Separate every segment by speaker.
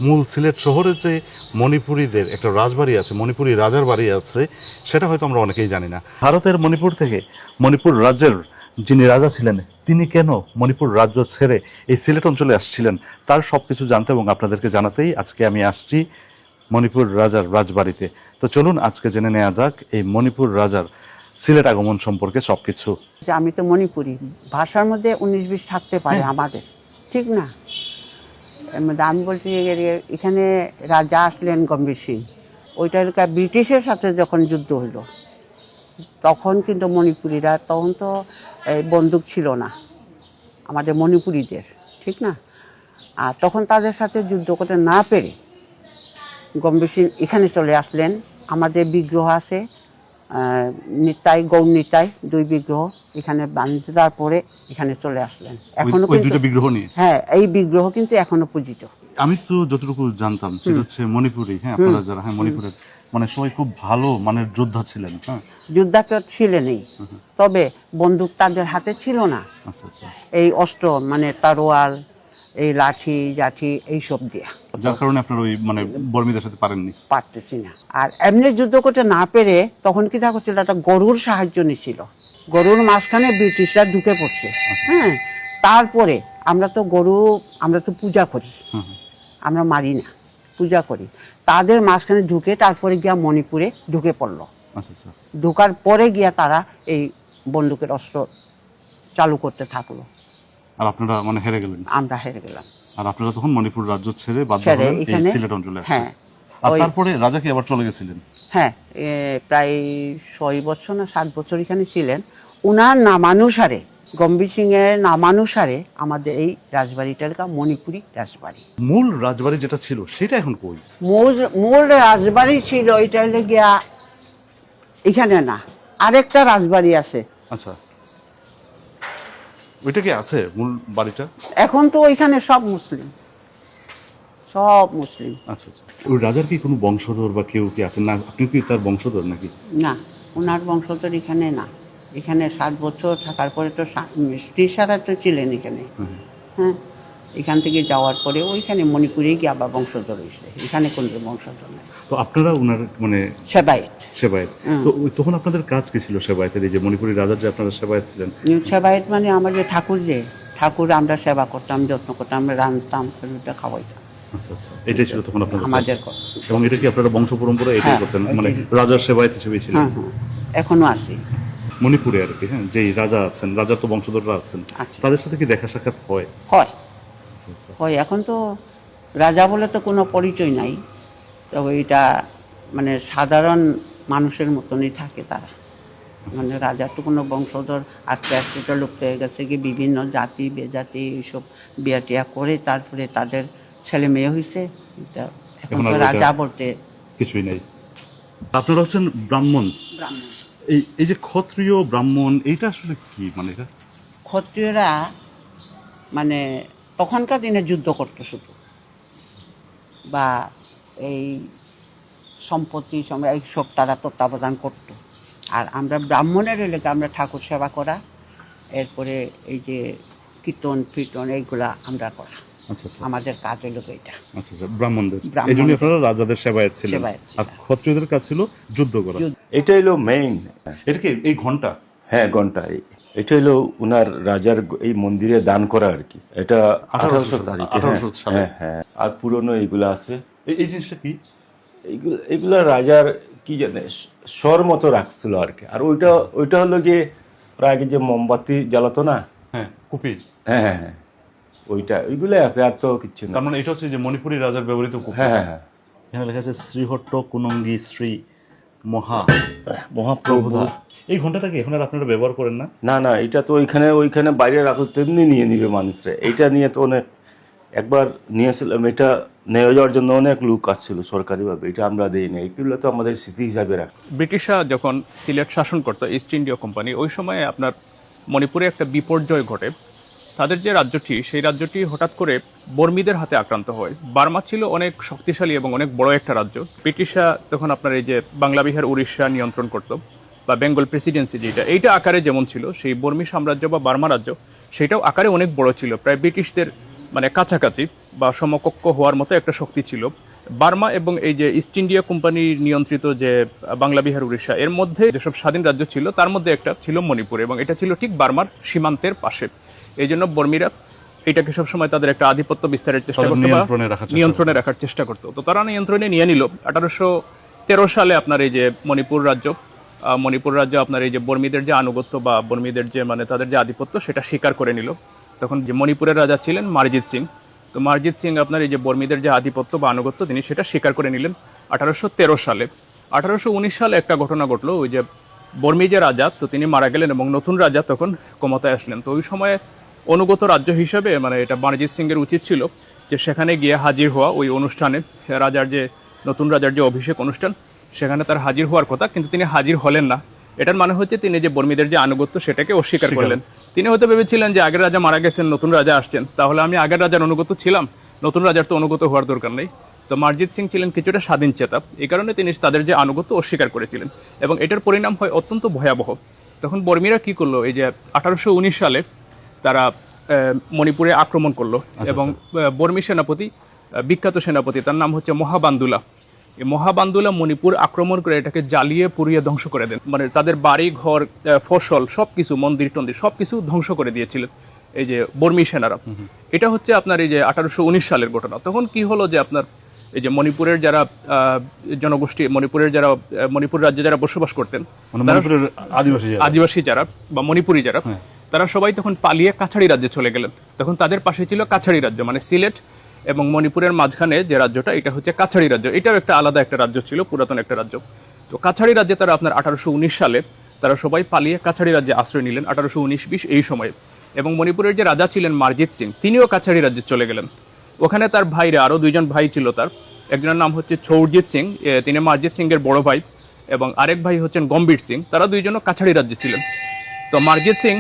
Speaker 1: মূল সিলেট শহরে যে মণিপুরীদের একটা রাজবাড়ি আছে, মণিপুরী রাজার বাড়ি আছে, সেটা হয়তো আমরা অনেকেই জানি না। ভারতের মণিপুর থেকে মণিপুর রাজ্যের যিনি রাজা ছিলেন তিনি কেন মণিপুর রাজ্য ছেড়ে এই সিলেট অঞ্চলে আসছিলেন তার সব কিছু জানতে এবং আপনাদেরকে জানাতেই আজকে আমি আসছি মণিপুর রাজার রাজবাড়িতে। তো চলুন আজকে জেনে নেওয়া যাক এই মণিপুর রাজার সিলেট আগমন সম্পর্কে সবকিছু।
Speaker 2: আমি তো মণিপুরি, ভাষার মধ্যে 19-20 থাকতে পারে আমাদের, ঠিক না? এর মধ্যে আমি বলছি এখানে রাজা আসলেন গম্ভীর সিং, ওইটা ব্রিটিশের সাথে যখন যুদ্ধ হইল তখন কিন্তু মণিপুরীরা, তখন তো বন্দুক ছিল না আমাদের মণিপুরীদের, ঠিক না? আর তখন তাদের সাথে যুদ্ধ করতে না পেরে গম্ভীর সিং এখানে চলে আসলেন। আমাদের বিগ্রহ আছে, নিতাই গৌর নিতাই 2 বিগ্রহ এখানে বাঁধতে, তারপরে এখানে চলে আসলেন। এখনো
Speaker 1: দুটো বিগ্রহ নিয়ে,
Speaker 2: হ্যাঁ, এই বিগ্রহ কিন্তু এখনো পূজিত।
Speaker 1: আমি তো যতটুকু জানতাম সেটা হচ্ছে মণিপুরি, হ্যাঁ আপনারা যারা মণিপুরের মানে সবাই খুব ভালো মানের যোদ্ধা ছিলেন। হ্যাঁ,
Speaker 2: যোদ্ধা তো ছিলেনই, তবে বন্দুক তাদের হাতে ছিল না।
Speaker 1: আচ্ছা আচ্ছা,
Speaker 2: এই অস্ত্র মানে তারোয়াল, এই লাঠি জাঠি এইসব দিয়া,
Speaker 1: যার কারণে আপনার ওই মানে বর্মীদের সাথে পারেননি।
Speaker 2: পারতেছি না। আর এমনি যুদ্ধ করতে না পেরে তখন কি তা করছিল, একটা গরুর সাহায্য নিছিল। গরুর মাঝখানে ব্রিটিশরা ঢুকে পড়ছে। হ্যাঁ, তারপরে আমরা তো পূজা করি, আমরা মারি না, পূজা করি। তাদের মাঝখানে ঢুকে তারপরে গিয়া মণিপুরে ঢুকে পড়লো।
Speaker 1: আচ্ছা আচ্ছা,
Speaker 2: ঢোকার পরে গিয়া তারা এই বন্দুকের অস্ত্র চালু করতে থাকলো।
Speaker 1: আর আপনারা মানে হেরে গেলেন?
Speaker 2: আমরা হেরে গেলাম।
Speaker 1: আর আপনারা তখন মণিপুর রাজ্য ছেড়ে বাধ্য হলেন এই সিলেট অঞ্চলে আসতে।
Speaker 2: হ্যাঁ,
Speaker 1: আর তারপরে রাজা কি আবার চলে গেছিলেন?
Speaker 2: হ্যাঁ, প্রায় 6 বছর না 7 বছর এখানে ছিলেন। উনার নামানুসারে, গম্ভীর সিং এর নামানুসারে আমাদের এই রাজবাড়িটার মণিপুরি রাজবাড়ি।
Speaker 1: মূল রাজবাড়ি যেটা ছিল সেটা এখন কই?
Speaker 2: মূল রাজবাড়ি ছিল এটা গিয়া এখানে না, আরেকটা রাজবাড়ি আছে।
Speaker 1: আচ্ছা, ওইটা কি আছে মূল বাড়িটা?
Speaker 2: এখন তো ওইখানে সব মুসলিম, সব মুসলিম।
Speaker 1: আচ্ছা আচ্ছা, ওই রাজার কি কোনো বংশধর বা কেউ কি আছেন না? আপনি কি তার বংশধর নাকি?
Speaker 2: না, ওনার বংশধর এখানে না। এখানে 7 বছর থাকার পরে তো স্ত্রী সারা তো ছিলেন এখানে। হ্যাঁ, এখান থেকে যাওয়ার পরে ওইখানে মণিপুরে গিয়ে আবার বংশধর হয়েছে, এখানে কোনো বংশধর নেই।
Speaker 1: তো আপনারা ওনার মানে
Speaker 2: সেবায়েত।
Speaker 1: সেবায়েত, তো তখন আপনাদের কাজ কি ছিল সেবায়েতের? এই যে মণিপুরি রাজার যে আপনারা সেবায়েত ছিলেন।
Speaker 2: সেবায়েত মানে আমাদের ঠাকুর আমরা সেবা করতাম, যত্ন করতাম, রাঁধতাম, খাওয়াইতাম।
Speaker 1: আচ্ছা আচ্ছা, এটাই ছিল তখন আপনাদের
Speaker 2: আমাদের।
Speaker 1: এবং এটা কি আপনারা বংশ পরম্পরা এটাই করতেন, মানে রাজার সেবায়েত হিসেবে ছিলেন?
Speaker 2: হ্যাঁ হ্যাঁ, এখনো আছি
Speaker 1: মণিপুরে আর কি। হ্যাঁ, যেই রাজা আছেন, রাজার তো বংশধররা আছেন, তাদের সাথে কি দেখা সাক্ষাৎ হয়?
Speaker 2: হয়। এখন তো রাজা বলে তো কোনো পরিচয় নাই, তবে এটা মানে সাধারণ মানুষের মতনই থাকে তারা। মানে রাজার তো কোনো বংশধর আস্তে আস্তে তো লুপ্ত হয়ে গেছে, কি বিভিন্ন জাতি বেজাতি এইসব বিয়া টিয়া করে তারপরে তাদের ছেলে মেয়ে হয়েছে। এখন তো রাজা বলতে
Speaker 1: কিছুই নেই। আপনারা হচ্ছেন ব্রাহ্মণ। এই যে ক্ষত্রিয় ব্রাহ্মণ, এইটা আসলে কি? মানে এটা
Speaker 2: ক্ষত্রিয়রা মানে তখনকার দিনে যুদ্ধ করতো শুধু, বা এই সম্পত্তি এইসব তারা তত্ত্বাবধান করতো। আর আমরা ব্রাহ্মণের এলাকা, আমরা ঠাকুর সেবা করা, এরপরে এই যে কীর্তন ফির্তন এইগুলা আমরা করা।
Speaker 1: আচ্ছা আচ্ছা,
Speaker 2: আমাদের কাজ হলো এটা।
Speaker 1: আচ্ছা আচ্ছা, ব্রাহ্মণদের। এই জন্য আপনারা রাজাদের সেবায়েত ছিলেন, আর ক্ষত্রিয়দের কাজ ছিল যুদ্ধ করা।
Speaker 3: এটা হলো মেইন।
Speaker 1: এটা কি এই ঘন্টা?
Speaker 3: হ্যাঁ, ঘন্টা। এটা হলো উনার রাজার এই মন্দিরে দান করা আর কি। এটা 1800 তারিখে। হ্যাঁ হ্যাঁ, আর পুরনো এইগুলা আছে।
Speaker 1: এই জিনিসটা কি?
Speaker 3: এইগুলা রাজার কি জানে স্বর মতো রাখছিল আর কি। আর ওইটা হলো গিয়ে প্রায় যে মোমবাতি জ্বালাতো না।
Speaker 1: হ্যাঁ, কুপি।
Speaker 3: হ্যাঁ হ্যাঁ হ্যাঁ, ওইগুলাই আছে, আর তো কিচ্ছু না।
Speaker 1: তার মানে এটা হচ্ছে যে মণিপুরি রাজার ব্যবহৃত কুপি।
Speaker 3: হ্যাঁ হ্যাঁ হ্যাঁ,
Speaker 1: এখানে লেখা আছে শ্রীহট্ট কুনঙ্গি শ্রী মহাপ্রভু। এই ঘন্টাটা কি এখন আর আপনারা ব্যবহার করেন না?
Speaker 3: না না, এটা তো ওইখানে বাইরে রাখলে তেমনি নিয়ে নিবে মানুষরা। এইটা নিয়ে তো অনেক একবার নিয়েছিলাম, এটা নিয়ে যাওয়ার জন্য অনেক লোক আসছিল সরকারিভাবে, এটা আমরা দিই না। এগুলো তো আমাদের স্মৃতি হিসাবে রাখ।
Speaker 4: ব্রিটিশরা যখন সিলেট শাসন করতো, ইস্ট ইন্ডিয়া কোম্পানি, ওই সময়ে আপনার মণিপুরে একটা বিপর্যয় ঘটে। তাদের যে রাজ্যটি, সেই রাজ্যটি হঠাৎ করে বর্মীদের হাতে আক্রান্ত হয়। বার্মা ছিল অনেক শক্তিশালী এবং অনেক বড় একটা রাজ্য। ব্রিটিশরা তখন আপনার এই যে বাংলা বিহার উড়িষ্যা নিয়ন্ত্রণ করত, বা বেঙ্গল প্রেসিডেন্সি যেটা, এইটা আকারে যেমন ছিল, সেই বর্মী সাম্রাজ্য বা বার্মা রাজ্য সেটাও আকারে অনেক বড় ছিল, প্রায় ব্রিটিশদের মানে কাছাকাছি বা সমকক্ষ হওয়ার মতো একটা শক্তি ছিল। বার্মা এবং এই যে ইস্ট ইন্ডিয়া কোম্পানি নিয়ন্ত্রিত যে বাংলা, বিহার, উড়িষ্যা এর মধ্যে যেসব স্বাধীন রাজ্য ছিল তার মধ্যে একটা ছিল মণিপুর, এবং এটা ছিল ঠিক বার্মার সীমান্তের পাশে। এই জন্য বর্মীরা এটাকে সবসময় তাদের একটা আধিপত্য বিস্তারের চেষ্টা
Speaker 1: তাদের
Speaker 4: করতো বা
Speaker 1: নিয়ন্ত্রণে
Speaker 4: রাখার চেষ্টা করতো। তো তারা নিয়ন্ত্রণে নিয়ে নিল 1813 সালে আপনার এই যে মণিপুর রাজ্য আপনার এই যে বর্মীদের যে আনুগত্য বা বর্মীদের যে মানে তাদের যে আধিপত্য সেটা স্বীকার করে নিল। তখন যে মণিপুরের রাজা ছিলেন মারজিৎ সিং, তো মারজিৎ সিং আপনার এই যে বর্মীদের যে আধিপত্য বা আনুগত্য তিনি সেটা স্বীকার করে নিলেন 1813 সালে। 1819 সালে একটা ঘটনা ঘটলো, ওই যে বর্মী যে রাজা তো তিনি মারা গেলেন এবং নতুন রাজা তখন ক্ষমতায় আসলেন। তো ওই সময়ে অনুগত রাজ্য হিসেবে মানে এটা মারজিৎ সিং এর উচিত ছিল যে সেখানে গিয়ে হাজির হওয়া ওই অনুষ্ঠানে, নতুন রাজার যে অভিষেক অনুষ্ঠান সেখানে তার হাজির হওয়ার কথা, কিন্তু তিনি হাজির হলেন না। এটার মানে হচ্ছে তিনি যে বর্মীদের যে আনুগত্য সেটাকে অস্বীকার করলেন। তিনি হয়তো ভেবেছিলেন যে আগের রাজা মারা গেছেন, নতুন রাজা আসছেন, তাহলে আমি আগের রাজার অনুগত ছিলাম, নতুন রাজার তো অনুগত হওয়ার দরকার নেই। তো মারজিৎ সিং ছিলেন কিছুটা স্বাধীন চেতা, এই কারণে তিনি তাদের যে আনুগত্য অস্বীকার করেছিলেন এবং এটার পরিণাম হয় অত্যন্ত ভয়াবহ। তখন বর্মীরা কি করলো, এই যে 1819 সালে তারা মণিপুরে আক্রমণ করলো এবং বর্মী সেনাপতি, বিখ্যাত সেনাপতি, তার নাম হচ্ছে মহাবান্দুলা। এই মহাবান্দুলা মণিপুর আক্রমণ করে এটাকে জ্বালিয়ে পুড়িয়ে ধ্বংস করে দেন, মানে তাদের বাড়ি ঘর, ফসল সবকিছু, মন্দির টন্দির সবকিছু ধ্বংস করে দিয়েছিলেন এই যে বর্মী সেনারা। এটা হচ্ছে আপনার এই যে 1819 সালের ঘটনা। তখন কি হলো যে আপনার এই যে মণিপুরের যারা জনগোষ্ঠী, মণিপুর রাজ্যে যারা বসবাস করতেন, আদিবাসী যারা বা মণিপুরি যারা, তারা সবাই তখন পালিয়ে কাছাড়ি রাজ্যে চলে গেলেন। তখন তাদের পাশে ছিল কাছাড়ি রাজ্য, মানে সিলেট এবং মণিপুরের মাঝখানে যে রাজ্যটা এটা হচ্ছে কাছাড়ি রাজ্য। এটাও একটা আলাদা একটা রাজ্য ছিল, পুরাতন একটা রাজ্য। তো কাছাড়ি রাজ্যে তারা আপনার 1819 সালে তারা সবাই পালিয়ে কাছাড়ি রাজ্যে আশ্রয় নিলেন 1819-20 এই সময়ে। এবং মণিপুরের যে রাজা ছিলেন মারজিৎ সিং, তিনিও কাছাড়ি রাজ্যে চলে গেলেন। ওখানে তার ভাইরা, আরও দুইজন ভাই ছিল তার, একজনের নাম হচ্ছে ছৌরজিৎ সিং, তিনি মারজিৎ সিং এর বড় ভাই, এবং আরেক ভাই হচ্ছেন গম্ভীর সিং, তারা দুইজনও কাছাড়ি রাজ্যে ছিলেন। তো মারজিৎ সিং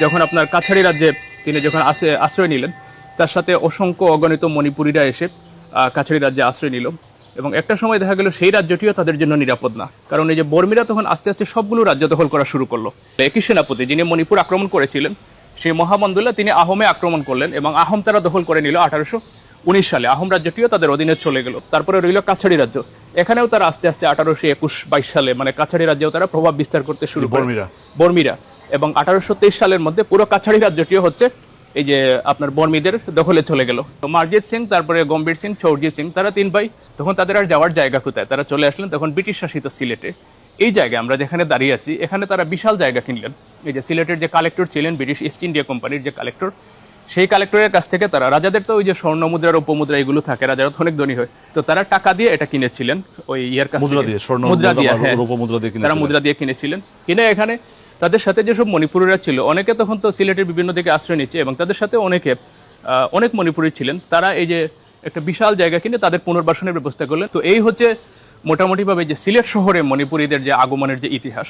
Speaker 4: যখন আপনার কাছাড়ি রাজ্যে তিনি যখন আশ্রয় নিলেন, তার সাথে অসংখ্য অগণিত মণিপুরীরা এসে কাছাড়ি রাজ্যে আশ্রয় নিল এবং একটা সময় দেখা গেল সেই রাজ্যটিও তাদের জন্য নিরাপদ না, কারণ এই যে বর্মীরা তখন আস্তে আস্তে সবগুলো রাজ্য দখল করা শুরু করলো। একই সেনাপতি যিনি মণিপুর আক্রমণ করেছিলেন, সেই মহাবান্দুলা, তিনি আহোমে আক্রমণ করলেন এবং আহোম তারা দখল করে নিল 1819 সালে। আহোম রাজ্যটিও তাদের অধীনে চলে গেল। তারপরে রইল কাছাড়ি রাজ্য, এখানেও তারা আস্তে আস্তে 1821-22 সালে মানে কাছাড়ি রাজ্যেও তারা প্রভাব বিস্তার করতে শুরু করে বর্মীরা। এবং 1823 সালের মধ্যে পুরো কাছাড়ি রাজ্যটিও হচ্ছে এই যে আপনার বর্মীদের দখলে চলে গেল। তো মারজিৎ সিং, তারপরে গম্ভীর সিং, ছৌরজিৎ সিং, তারা তিন ভাই, তখন তাদের আর যাওয়ার জায়গা কোথায়, তারা চলে আসলেন তখন ব্রিটিশ শাসিত সিলেটে। এই জায়গায় আমরা যেখানে দাঁড়িয়ে আছি, এখানে তারা বিশাল জায়গা কিনলেন। এই যে সিলেটের যে কালেক্টর ছিলেন, ব্রিটিশ ইস্ট ইন্ডিয়া কোম্পানির যে কালেক্টর, সেই কালেক্টরের কাছ থেকে তারা, রাজাদের তো ওই যে স্বর্ণ মুদ্রা, রৌপ্য মুদ্রা এগুলো থাকে, রাজারা অনেক ধনী হয়, তো তারা টাকা দিয়ে এটা কিনেছিলেন, ওই ইয়ার কাছ থেকে মুদ্রা দিয়ে কিনেছিলেন। কিনে এখানে তাদের সাথে যেসব মণিপুরীরা ছিল, অনেকে তখন তো সিলেটের বিভিন্ন দিকে আশ্রয় নিচ্ছে এবং তাদের সাথে অনেক মণিপুরী ছিলেন, তারা এই যে একটা বিশাল জায়গা কিনে তাদের পুনর্বাসনের ব্যবস্থা করলেন। তো এই হচ্ছে মোটামুটিভাবে যে সিলেট শহরে মণিপুরীদের যে আগমনের যে ইতিহাস।